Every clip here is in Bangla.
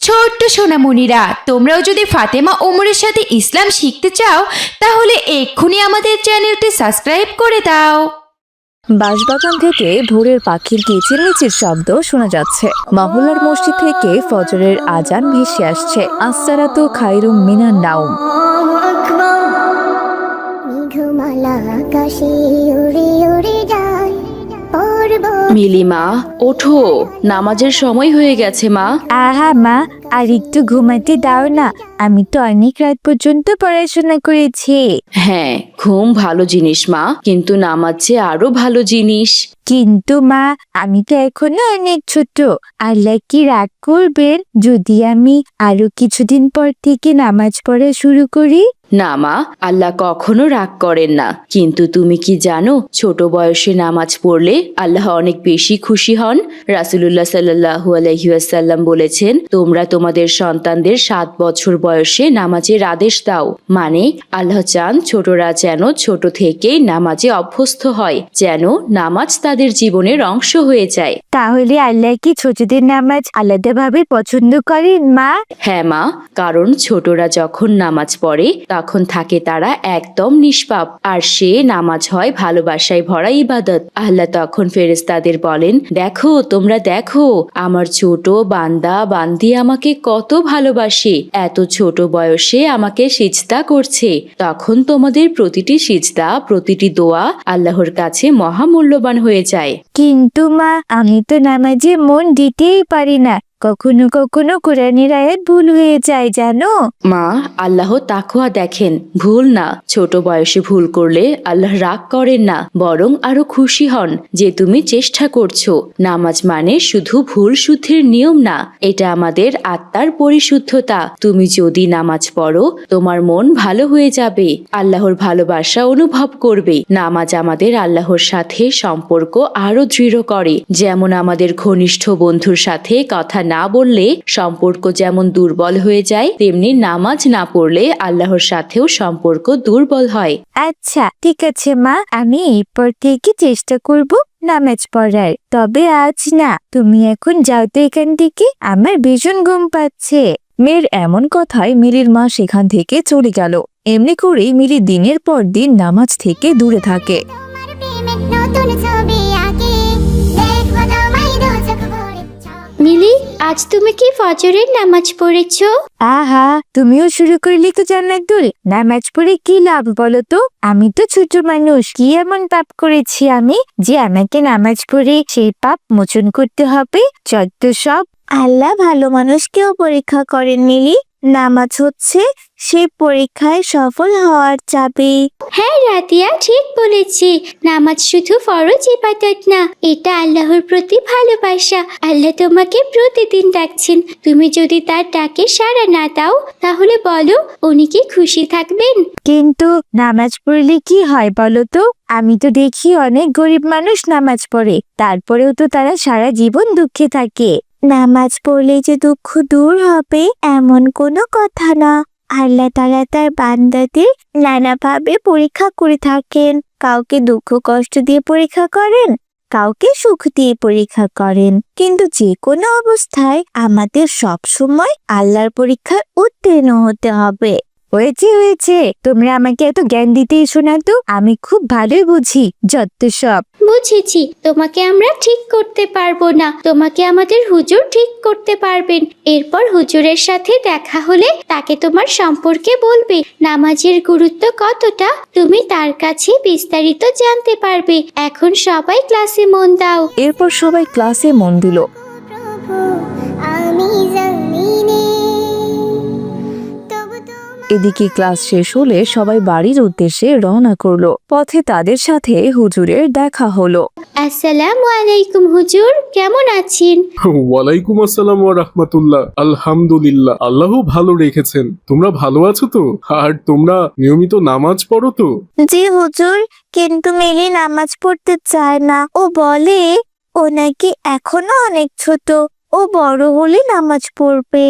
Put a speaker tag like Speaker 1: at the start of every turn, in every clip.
Speaker 1: ছোট্ট সোনামণিরা, তোমরাও যদি ফাতেমা ওমরের সাথে ইসলাম শিখতে চাও তাহলে এক্ষুনি আমাদের চ্যানেলটি সাবস্ক্রাইব করে দাও।
Speaker 2: বাঁশবাগান থেকে ভোরের পাখির কিচিরমিচির শব্দ শোনা যাচ্ছে। মহল্লার মসজিদ থেকে ফজরের আজান ভেসে আসছে। আসসালাতু খায়রুম মিনান নাউম।
Speaker 3: মিলি মা, ওঠো, নামাজের সময় হয়ে গেছে মা।
Speaker 2: আহা মা, আর একটু ঘুমাতে দাও না, আমি তো অনেক রাত পর্যন্ত পড়াশোনা করেছি।
Speaker 3: হ্যাঁ, ঘুম ভালো জিনিস মা, কিন্তু নামাজ যে আরো ভালো জিনিস।
Speaker 2: কিন্তু মা, আমি তো এখনো অনেক ছোট। আল্লাহ কি রাগ করবেন যদি আমি আরো কিছুদিন পর থেকে নামাজ পড়া শুরু করি?
Speaker 3: না মা, আল্লাহ কখনো রাগ করেন না, কিন্তু তুমি কি জানো ছোট বয়সে নামাজ পড়লে আল্লাহ অনেক বেশি খুশি হন। রাসূলুল্লাহ সাল্লাল্লাহু আলাইহি ওয়াসাল্লাম বলেছেন, তোমরা তোমাদের সন্তানদের 7 বছর বয়সে নামাজের আদেশ দাও। মানে আল্লাহ চান ছোটরা যেন ছোট থেকেই নামাজে অভ্যস্ত হয়, যেন নামাজ তাদের জীবনের অংশ হয়ে যায়।
Speaker 2: তাহলে আল্লাহ কি ছোটদের নামাজ আলাদাভাবে পছন্দ করেন মা?
Speaker 3: হ্যাঁ মা, কারণ ছোটরা যখন নামাজ পড়ে তখন থাকে তারা একদম নিষ্পাপ, আর সে নামাজ হয় ভালোবাসায় ভরা ইবাদত। আল্লাহ তখন ফেরেশতাদের বলেন, দেখো, তোমরা দেখো, আমার ছোট বান্দা বান্দি আমাকে কত ভালোবাসে, এত ছোট বয়সে আমাকে সিজদা করছে। তখন তোমাদের প্রতিটি সিজদা, প্রতিটি দোয়া আল্লাহর কাছে মহামূল্যবান হয়ে যায়।
Speaker 2: কিন্তু মা, আমি তো নামাজে মন দিতেই পারি না। কখনো কখনো কোরআনের আয়াত ভুল হয়ে যায় জানো।
Speaker 3: মা, আল্লাহ তাকওয়া দেখেন, ভুল না। ছোট বয়সে ভুল করলে আল্লাহ রাগ করেন না, বরং আরো খুশি হন যে তুমি চেষ্টা করছো। নামাজ মানে শুধু ভুল শুদ্ধির নিয়ম না, এটা আমাদের আত্মার পরিশুদ্ধতা। তুমি যদি নামাজ পড়ো তোমার মন ভালো হয়ে যাবে, আল্লাহর ভালোবাসা অনুভব করবে। নামাজ আমাদের আল্লাহর সাথে সম্পর্ক আরো দৃঢ় করে। যেমন আমাদের ঘনিষ্ঠ বন্ধুর সাথে কথা না বললে সম্পর্ক যেমন দুর্বল হয়ে যায়, তেমনি নামাজ না পড়লে আল্লাহর সাথেও সম্পর্ক দুর্বল হয়।
Speaker 2: আচ্ছা ঠিক আছে মা, আমি এরপর থেকে চেষ্টা করব নামাজ পড়ার। তবে আজ না, তুমি এখন যাও তো এখান থেকে, আমার ভীষণ ঘুম পাচ্ছে। মেয়ের এমন কথায় মিলির মা সেখান থেকে চলে গেল। এমনি করেই মিলি দিনের পর দিন নামাজ থেকে দূরে থাকে।
Speaker 4: মিলি, আজ তুমি কি ফজরের নামাজ পড়েছো?
Speaker 2: আহা, তুমিও শুরু করলি তো জান্নাতুল। নামাজ পড়ে কি লাভ বলো তো? আমি তো ছোট মানুষ, কি এমন পাপ করেছি আমি যে আমাকে নামাজ পড়ে সেই পাপ মোচন করতে হবে? যত সব। আল্লাহ ভালো মানুষকেও পরীক্ষা করেন মিলি। নামাজ হচ্ছে সে পরীক্ষায় সফল হওয়ার চাবি।
Speaker 4: হ্যাঁ রাতিয়া, ঠিক বলেছি। নামাজ শুধু ফরজ ইবাদত না, এটা আল্লাহর প্রতি ভালোবাসা। আল্লাহ তোমাকে প্রতিদিন ডাকছেন, তুমি যদি তার ডাকে সাড়া না দাও তাহলে বলো, উনি কি খুশি থাকবেন?
Speaker 2: কিন্তু নামাজ পড়লে কি হয় বলো তো? আমি তো দেখি অনেক গরিব মানুষ নামাজ পড়ে, তারপরেও তো তারা সারা জীবন দুঃখে থাকে। নামাজ পড়লে যে দুঃখ দূর হবে এমন কোনো কথা না। আল্লাহ তাআলা তার বান্দাদের নানাভাবে পরীক্ষা করে থাকেন। কাউকে দুঃখ কষ্ট দিয়ে পরীক্ষা করেন, কাউকে সুখ দিয়ে পরীক্ষা করেন। কিন্তু যে কোনো অবস্থায় আমাদের সব সময় আল্লাহর পরীক্ষায় উত্তীর্ণ হতে হবে। হয়েছে, তোমরা আমাকে এত জ্ঞান দিতেই শোনা তো, আমি খুব ভালোই বুঝি যত সব।
Speaker 4: বুঝেছি, তোমাকে আমরা ঠিক করতে পারবো না, তোমাকে আমাদের হুজুর ঠিক করতে পারবেন। এরপর হুজুরের সাথে দেখা হলে তাকে তোমার সম্পর্কে বলবে, নামাজের গুরুত্ব কতটা তুমি তার কাছে বিস্তারিত জানতে পারবে। এখন সবাই ক্লাসে মন দাও।
Speaker 2: এরপর সবাই ক্লাসে মন দিল। এদিকে ক্লাস শেষ হলে সবাই বাড়ির উদ্দেশ্যে রওনা করলো। পথে তাদের সাথে হুজুরের দেখা হলো।
Speaker 4: আসসালামু আলাইকুম হুজুর, কেমন আছেন?
Speaker 5: ওয়ালাইকুম আসসালাম ওয়া রাহমাতুল্লাহ। আলহামদুলিল্লাহ, আল্লাহ ভালো রেখেছেন। তোমরা ভালো আছো তো? আর তোমরা নিয়মিত নামাজ পড়ো তো?
Speaker 2: জি হুজুর, কিন্তু মিলি নামাজ পড়তে চায় না। ও বলে ও নাকি এখনো অনেক ছোট, ও বড় হলে নামাজ পড়বে।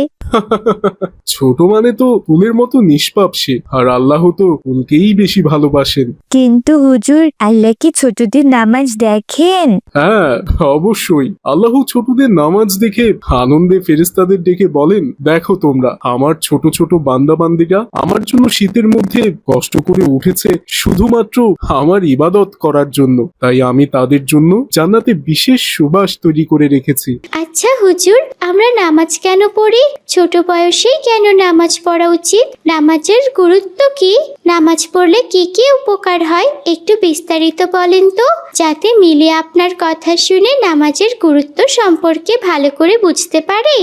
Speaker 5: ছোট মানে তো ফুলের মতো নিষ্পাপ সে, আর আল্লাহ তো ফুলকেই বেশি ভালোবাসেন।
Speaker 2: কিন্তু হুজুর, আল্লাহ কি ছোটদের নামাজ দেখেন?
Speaker 5: হ্যাঁ, অবশ্যই। আল্লাহ ছোটদের নামাজ দেখে আনন্দে ফেরেশতাদের ডেকে বলেন, দেখো তোমরা আমার ছোট ছোট বান্দাবান্দিরা আমার জন্য শীতের মধ্যে কষ্ট করে উঠেছে শুধুমাত্র আমার ইবাদত করার জন্য, তাই আমি তাদের জন্য জান্নাতে বিশেষ সুবাস তৈরি করে রেখেছি।
Speaker 4: আচ্ছা হুজুর, আমরা নামাজ কেন পড়ি? ছোট বয়সেই কেন নামাজ পড়া উচিত? নামাজের গুরুত্ব কি? নামাজ পড়লে কি কি উপকার হয় একটু বিস্তারিত বলেন তো, যাতে মিলে আপনার কথা শুনে নামাজের গুরুত্ব সম্পর্কে ভালো করে বুঝতে পারে।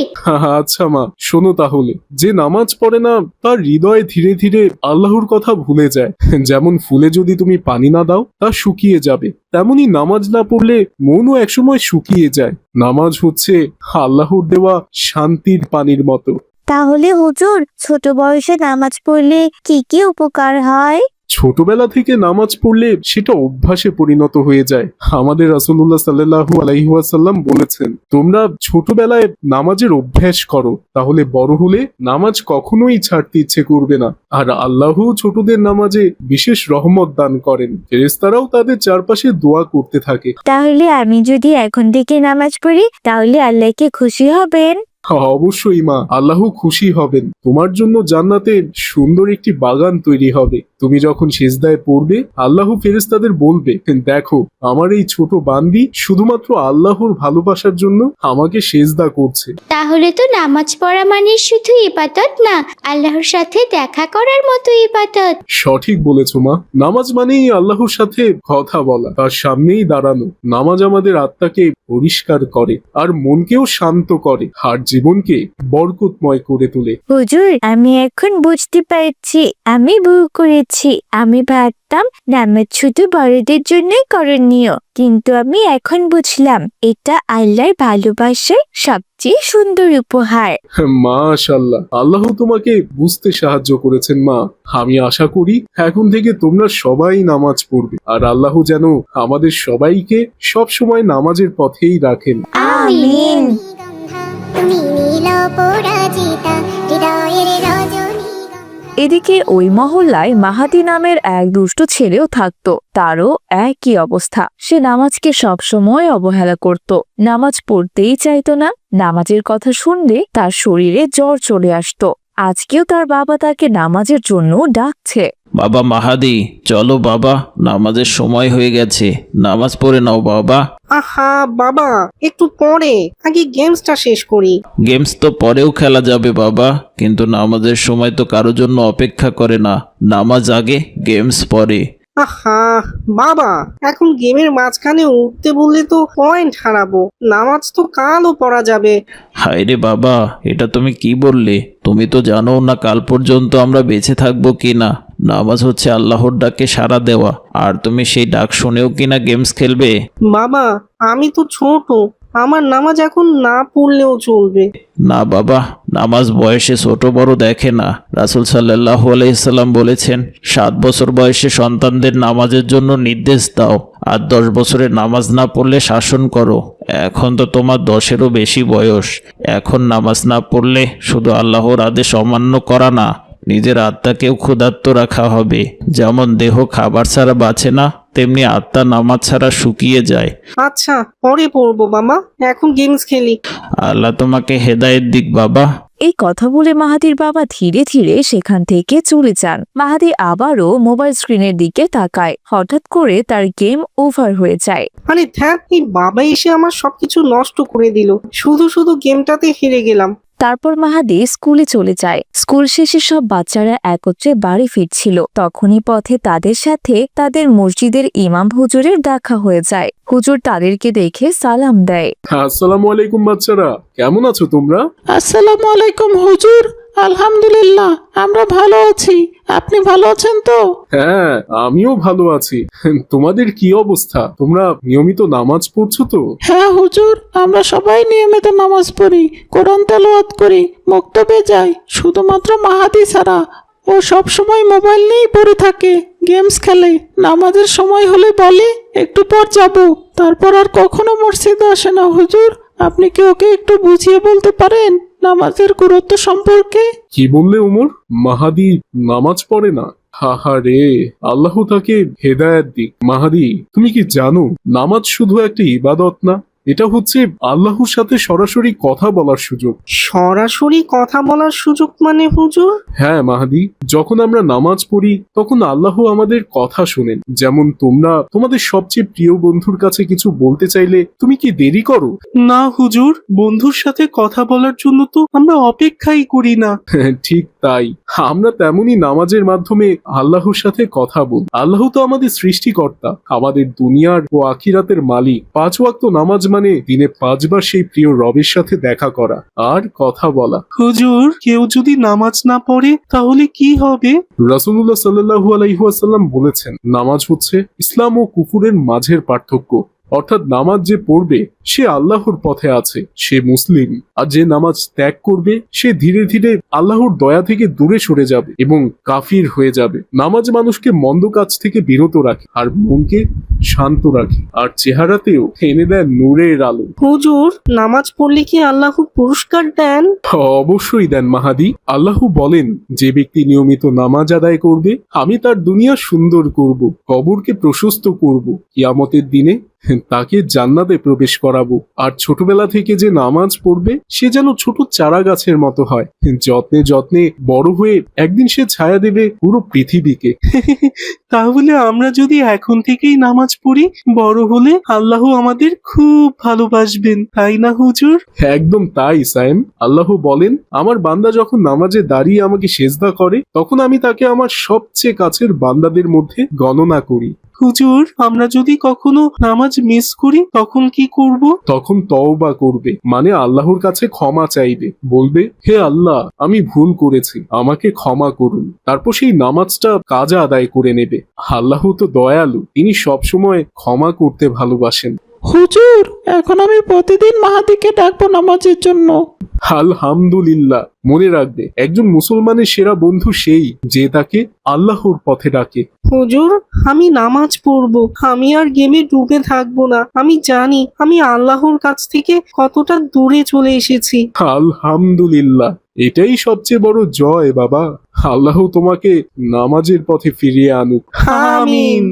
Speaker 5: আচ্ছা মা, শোনো তাহলে। যে নামাজ পড়ে না তার হৃদয়ে ধীরে ধীরে আল্লাহর কথা ভুলে যায়। যেমন ফুলে যদি তুমি পানি না দাও তা শুকিয়ে যাবে, তেমনি নামাজ না পড়লে মনও একসময় শুকিয়ে যায়। নামাজ হচ্ছে আল্লাহর দেওয়া শান্তির পানির মতো।
Speaker 2: তাহলে হুজুর, ছোট বয়সে নামাজ পড়লে কি কি উপকার হয়?
Speaker 5: ছোটবেলা থেকে নামাজ পড়লে সেটা অভ্যাসে পরিণত হয়ে যায়। আমাদের রাসূলুল্লাহ সাল্লাল্লাহু আলাইহি ওয়াসাল্লাম বলেছেন, তোমরা ছোটবেলায় নামাজের অভ্যাস করো, তাহলে বড় হলে নামাজ কখনোই ছাড়তে ইচ্ছে করবে না। আর আল্লাহ ছোটদের নামাজে বিশেষ রহমত দান করেন, ফেরেশতারাও তাদের চারপাশে দোয়া করতে থাকে।
Speaker 2: তাহলে আমি যদি এখন থেকে নামাজ পড়ি তাহলে আল্লাহকে খুশি হবেন?
Speaker 5: অবশ্যই মা, আল্লাহ খুশি হবেন। তোমার জন্য জান্নাতে সুন্দর একটি বাগান তৈরি হবে। তুমি যখন সিজদায় পড়বে আল্লাহ ফেরেশতাদের বলবে, দেখো আমার এই ছোট বান্দি শুধুমাত্র আল্লাহর ভালোবাসার জন্য আমাকে সিজদা করছে।
Speaker 4: তাহলে তো নামাজ পড়া মানে শুধু ইবাদত না, আল্লাহর সাথে দেখা করার মতো ইবাদত।
Speaker 5: সঠিক বলেছো মা, নামাজ মানেই আল্লাহর সাথে কথা বলা, তার সামনেই দাঁড়ানো। নামাজ আমাদের আত্মাকে পরিষ্কার করে আর মনকেও শান্ত করে, আর জীবনকে বরকতময় করে তোলে।
Speaker 2: হুজুর, আমি এখন বুঝতে পারছি আমি ভুল করেছি। আমি ভাবতাম নামাজ শুধু বড়দের জন্যই করণীয়, কিন্তু আমি এখন বুঝলাম এটা আল্লাহর ভালোবাসার সবচেয়ে সুন্দর উপহার।
Speaker 5: মাশাআল্লাহ, আল্লাহ তোমাকে বুঝতে সাহায্য করেছেন মা। আমি আশা করি এখন থেকে তোমরা সবাই নামাজ পড়বে, আর আল্লাহ যেন আমাদের সবাইকে সব সময় নামাজের পথেই রাখেন।
Speaker 2: আমিন।
Speaker 6: এদিকে ওই মহল্লায় মাহাতি নামের এক দুষ্ট ছেলেও থাকতো। তারও একই অবস্থা। সে নামাজকে সবসময় অবহেলা করত, নামাজ পড়তেই চাইতো না। নামাজের কথা শুনলে তার শরীরে জ্বর চলে আসতো। আজকেও তার বাবা তাকে নামাজের জন্য ডাকছে।
Speaker 7: বাবা মাহাদি, চলো বাবা, নামাজের সময় হয়ে গেছে, নামাজ পড়ে নাও বাবা।
Speaker 8: আহা বাবা, একটু পরে, আগে গেমসটা শেষ করি।
Speaker 7: গেমস তো পরেও খেলা যাবে বাবা, কিন্তু নামাজের সময় তো কারো জন্য অপেক্ষা করে না। নামাজ আগে, গেমস পরে।
Speaker 8: আহা বাবা, এখন গেমের মাঝখানে উঠতে বললে তো পয়েন্ট হারাবো। নামাজ তো কালও পড়া যাবে।
Speaker 7: হায় রে বাবা, এটা তুমি কি বললে? তুমি তো জানো না কাল পর্যন্ত আমরা বেঁচে থাকবো কিনা। নামাজ হচ্ছে আল্লাহর ডাকে সাড়া দেওয়া, আর তুমি সেই ডাক শুনেও কিনা গেমস খেলবে?
Speaker 8: বাবা, আমি তো ছোট, আমার নামাজ এখন না পড়লেও চলবে।
Speaker 7: না বাবা, নামাজ বয়সে ছোট বড় দেখে না। রাসূল সাল্লাল্লাহু আলাইহি সাল্লাম বলেছেন, 7 বছর বয়সে সন্তানদের নামাজের জন্য নির্দেশ দাও, আর 10 বছরের নামাজ না পড়লে শাসন করো। এখন তো তোমার 10-এরও বেশি বয়স। এখন নামাজ না পড়লে শুধু আল্লাহর আদেশ অমান্য করা না, নিজের আত্মাকেও ক্ষুধার্ত রাখা হবে। যেমন দেহ খাবার ছাড়া বাঁচে না, তেমনি আত্মা নামাজ ছাড়া শুকিয়ে যায়।
Speaker 8: আচ্ছা, পরে পড়বো বাবা, এখন গেমস খেলি।
Speaker 7: আল্লাহ তোমাকে হেদায়েত দিক বাবা।
Speaker 6: এই কথা বলে মাহাদির বাবা ধীরে ধীরে সেখান থেকে চলে যান। মাহাদি আবারও মোবাইল স্ক্রিনের দিকে তাকায়। হঠাৎ করে তার গেম ওভার হয়ে যায়।
Speaker 8: আরে ধ্যাত, এই বাবা এসে আমার সবকিছু নষ্ট করে দিল। শুধু শুধু গেমটাতে হেরে গেলাম।
Speaker 6: তারপর মাহাদি স্কুলে চলে যায়। স্কুল শেষে সব বাচ্চারা একত্রে বাড়ি ফিরছিল। তখনই পথে তাদের সাথে তাদের মসজিদের ইমাম হুজুরের দেখা হয়ে যায়। হুজুর তাদেরকে দেখে সালাম দেয়।
Speaker 5: আসসালামু আলাইকুম বাচ্চারা, কেমন আছো তোমরা?
Speaker 9: আসসালামু আলাইকুম হুজুর, আলহামদুলিল্লাহ আমরা ভালো আছি। আপনি ভালো আছেন তো?
Speaker 5: হ্যাঁ, আমিও ভালো আছি। তোমাদের কি অবস্থা? তোমরা নিয়মিত নামাজ পড়ছো তো?
Speaker 9: হ্যাঁ হুজুর, আমরা সবাই নিয়মিত নামাজ পড়ি, কোরআন তেলাওয়াত করি, মক্তবে যাই। শুধুমাত্র মাহাদি ছাড়া, ও সব সময় মোবাইল নিয়েই পড়ে থাকে, গেমস খেলে। নামাজের সময় হলে বলে একটু পর যাব, তারপর আর কখনো মসজিদে আসে না। হুজুর, আপনি কি ওকে একটু বুঝিয়ে বলতে পারেন? নামাজের গুরুত্ব সম্পর্কে?
Speaker 5: কি বললে ওমর? মাহাদি নামাজ পড়ে না? হাহা রে, আল্লাহ তাকে হেদায়েত দিক। মাহাদি, তুমি কি জানো নামাজ শুধু একটা ইবাদত না, এটা হচ্ছে আল্লাহর সাথে সরাসরি কথা বলার সুযোগ।
Speaker 8: সরাসরি কথা বলার সুযোগ মানে হুজুর?
Speaker 5: হ্যাঁ মাহাদি, যখন আমরা নামাজ পড়ি তখন আল্লাহ আমাদের কথা শোনেন। যেমন তোমরা তোমাদের সবচেয়ে প্রিয় বন্ধুর কাছে কিছু বলতে চাইলে তুমি কি দেরি করো?
Speaker 10: না হুজুর, বন্ধুর সাথে কথা বলার জন্য তো আমরা অপেক্ষাই করি না।
Speaker 5: ঠিক তাই, আমরা তেমনি নামাজের মাধ্যমে আল্লাহর সাথে কথা বলি। আল্লাহ তো আমাদের সৃষ্টিকর্তা, আমাদের দুনিয়ার ও আখিরাতের মালিক। 5 ওয়াক্ত নামাজ মানে দিনে 5 বার সেই প্রিয় রবের সাথে দেখা করা আর কথা বলা।
Speaker 10: হুজুর, কেউ যদি নামাজ না পড়ে তাহলে কি হবে?
Speaker 5: রাসূলুল্লাহ সাল্লাল্লাহু আলাইহি ওয়াসাল্লাম বলেছেন, নামাজ হচ্ছে ইসলাম ও কুফুরের মাঝের পার্থক্য। অর্থাৎ নামাজ যে পড়বে সে আল্লাহর পথে আছে, সে মুসলিম। আর যে নামাজ ত্যাগ করবে সে ধীরে ধীরে আল্লাহর দয়া থেকে দূরে সরে যাবে এবং কাফির হয়ে যাবে। নামাজ মানুষকে মন্দ কাজ থেকে বিরত রাখে আর মনকে শান্ত রাখে, আর চেহারাতেও এনে দেয় নূরের আলো।
Speaker 8: হুজুর, নামাজ পড়লে কি আল্লাহ পুরস্কার দেন?
Speaker 5: অবশ্যই দেন মাহাদি। আল্লাহ বলেন, যে ব্যক্তি নিয়মিত নামাজ আদায় করবে আমি তার দুনিয়া সুন্দর করব, কবরকে প্রশস্ত করব, কিয়ামতের দিনে তাকে জান্নাতে প্রবেশ করাবো। আর ছোটবেলা থেকে যে নামাজ পড়বে সে যেন ছোট চারা গাছের মতো হয়, যত্নে যত্নে বড় হয়ে একদিন সে ছায়া দেবে পুরো পৃথিবীকে।
Speaker 10: তাহলে আমরা যদি এখন থেকেই নামাজ পড়ি, বড় হলে আল্লাহ আমাদের খুব ভালোবাসবেন, তাই না হুজুর?
Speaker 5: একদম তাই সাইম। আল্লাহ বলেন, আমার বান্দা যখন নামাজে দাঁড়িয়ে আমাকে সেজদা করে তখন আমি তাকে আমার সবচেয়ে কাছের বান্দাদের মধ্যে গণনা করি।
Speaker 10: হুজুর, আমরা যদি কখনো নামাজ মিস করি তখন কি করব?
Speaker 5: তখন তওবা করবে, মানে আল্লাহর কাছে ক্ষমা চাইবে। বলবে, হে আল্লাহ, আমি ভুল করেছি, আমাকে ক্ষমা করুন। তারপর সেই নামাজটা কাজা আদায় করে নেবে। আল্লাহ তো দয়ালু, তিনি সবসময় ক্ষমা করতে ভালোবাসেন।
Speaker 9: হুজুর, এখন আমি প্রতিদিন মাহাদিকে ডাকবো নামাজের জন্য।
Speaker 5: আলহামদুলিল্লাহ। মনে রাখবে, একজন মুসলমানের সেরা বন্ধু সেই যে তাকে আল্লাহর পথে ডাকে।
Speaker 8: হুজুর, আমি নামাজ পড়বো, আমি আর গেমে ডুবে থাকবো না। আমি জানি আমি আল্লাহর কাছ থেকে কতটা দূরে চলে এসেছি।
Speaker 5: আলহামদুলিল্লাহ, এটাই সবচেয়ে বড় জয় বাবা। আল্লাহ তোমাকে নামাজের পথে ফিরিয়ে আনুক।
Speaker 8: আমিন।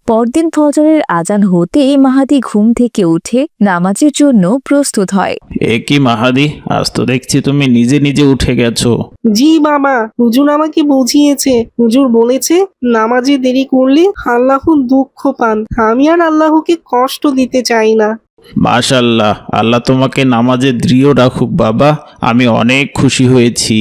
Speaker 6: পরদিন ফজরের আজান হতেই মাহাদি ঘুম থেকে উঠে নামাজের জন্য প্রস্তুত হয়।
Speaker 7: এ কি মাহাদি, আজ তো দেখছি তুমি নিজে নিজে উঠে গেছো।
Speaker 8: জি বাবা, হুজুর আমাকে বুঝিয়েছে। হুজুর বলেছে নামাজে দেরি করলে আল্লাহ দুঃখ পান। আমি আর আল্লাহকে কষ্ট দিতে চাই না।
Speaker 7: মাশাআল্লাহ, আল্লাহ তোমাকে নামাজে দৃঢ় রাখুক বাবা, আমি অনেক খুশি হয়েছি।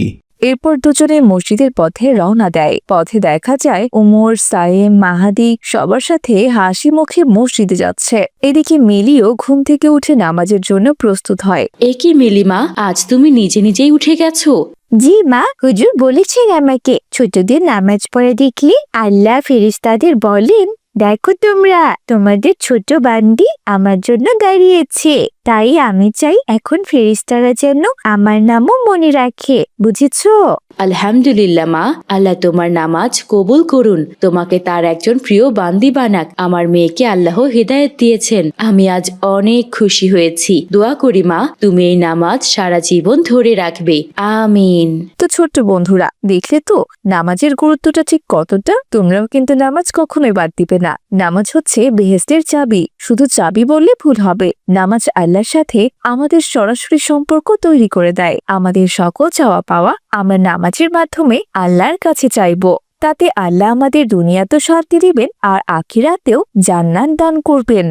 Speaker 6: এরপর দুজনে মসজিদের পথে রওনা দেয়। পথে দেখা যায় উমর, সাইম, মাহাদি সবার সাথে হাসি মুখে মসজিদে যাচ্ছে। এদিকে মিলিও ঘুম থেকে উঠে নামাজের জন্য প্রস্তুত হয়।
Speaker 3: এ কি মিলিমা, আজ তুমি নিজে নিজেই উঠে গেছো?
Speaker 2: জি মা, হুজুর বলেছেন আমাকে ছোটদের নামাজ পড়ে দেখলে আল্লাহ ফেরেশতাদের বলেন, দেখো তোমরা, তোমাদের ছোট বান্দি আমার জন্য দাঁড়িয়েছে। তাই আমি চাই এখন ফেরেশতারা যেন আমার নামও মনে রাখে, বুঝেছো?
Speaker 3: আলহামদুলিল্লাহ মা, আল্লাহ তোমার নামাজ কবুল করুন, তোমাকে তার একজন প্রিয় বান্দি বানাক। আমার মেয়েকে আল্লাহ হেদায়েত দিয়েছেন, আমি আজ অনেক খুশি হয়েছি। দোয়া করি মা, তুমি এই নামাজ সারা জীবন ধরে রাখবে, আমিন।
Speaker 6: তো ছোট্ট বন্ধুরা, দেখলে তো নামাজের গুরুত্বটা ঠিক কতটা। তোমরাও কিন্তু নামাজ কখনোই বাদ দিবে না। নামাজ হচ্ছে বেহেশতের চাবি। শুধু চাবি বললে ভুল হবে। নামাজ আল্লাহর সাথে আমাদের সরাসরি সম্পর্ক তৈরি করে দেয়। আমাদের সকল চাওয়া পাওয়া আমরা নামাজের মাধ্যমে আল্লাহর কাছে চাইবো। তাতে আল্লাহ আমাদের দুনিয়াতেও শান্তি দিবেন আর আখিরাতেও জান্নাত দান করবেন।